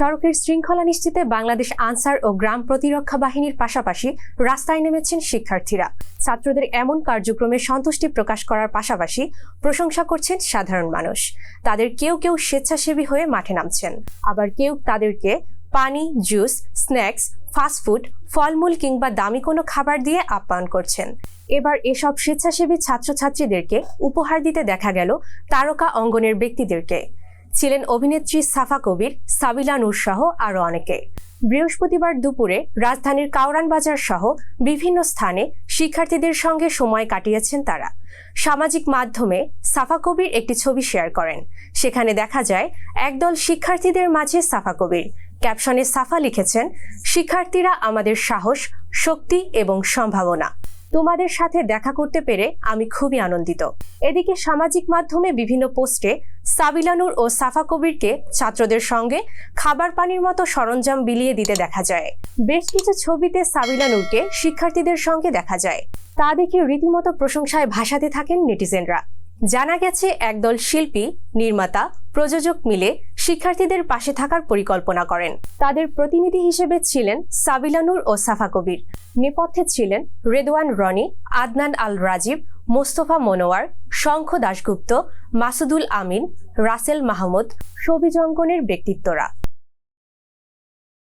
সড়কের শৃঙ্খলা নিশ্চিতে বাংলাদেশ আনসার ও গ্রাম প্রতিরক্ষা বাহিনীর পাশাপাশি রাস্তায় নেমেছেন শিক্ষার্থীরা। ছাত্রদের এমন কার্যক্রমে সন্তুষ্টি প্রকাশ করার পাশাপাশি প্রশংসা করছেন সাধারণ মানুষ। তাদের কেউ কেউ স্বেচ্ছাসেবী হয়ে মাঠে নামছেন, আবার কেউ তাদেরকে পানি, জুস, স্ন্যাক্স, ফাস্টফুড, ফলমূল কিংবা দামি কোনো খাবার দিয়ে আপ্যায়ন করছেন। এবার এসব স্বেচ্ছাসেবী ছাত্রছাত্রীদেরকে উপহার দিতে দেখা গেল তারকা অঙ্গনের ব্যক্তিদেরকে। ছিলেন অভিনেত্রী সাফা কবির, সাবিলা নূর সহ আরও অনেকে। বৃহস্পতিবার দুপুরে রাজধানীর কাউরান বাজার সহ বিভিন্ন স্থানে শিক্ষার্থীদের সঙ্গে সময় কাটিয়েছেন তারা। সামাজিক মাধ্যমে সাফা কবির একটি ছবি শেয়ার করেন। সেখানে দেখা যায় একদল শিক্ষার্থীদের মাঝে সাফা কবির। ক্যাপশনে সাফা লিখেছেন, শিক্ষার্থীরা আমাদের সাহস, শক্তি এবং সম্ভাবনা। তোমাদের সাথে দেখা করতে পেরে আমি খুবই আনন্দিত। এদিকে সামাজিক মাধ্যমে বিভিন্ন পোস্টে সাবিলা নূর ও সাফা কবিরকে ছাত্রদের সঙ্গে খাবার পানির মতো সরঞ্জাম বিলিয়ে দিতে দেখা যায়। বেশ কিছু ছবিতে সাবিলা নূরকে শিক্ষার্থীদের সঙ্গে দেখা যায়। তা দেখে রীতিমতো প্রশংসায় ভাসাতে থাকেন নেটিজেনরা। জানা গেছে একদল শিল্পী, নির্মাতা, প্রযোজক মিলে শিক্ষার্থীদের পাশে থাকার পরিকল্পনা করেন। তাদের প্রতিনিধি হিসেবে ছিলেন সাবিলা নূর ও সাফা কবির। নেপথ্যে ছিলেন রেদওয়ান রনি, আদনান আল রাজীব, মোস্তফা মনোয়ার, শঙ্খ দাশগুপ্ত, মাসুদুল আমিন, রাসেল মাহমুদ, সবিজ অঙ্গনের ব্যক্তিত্বরা।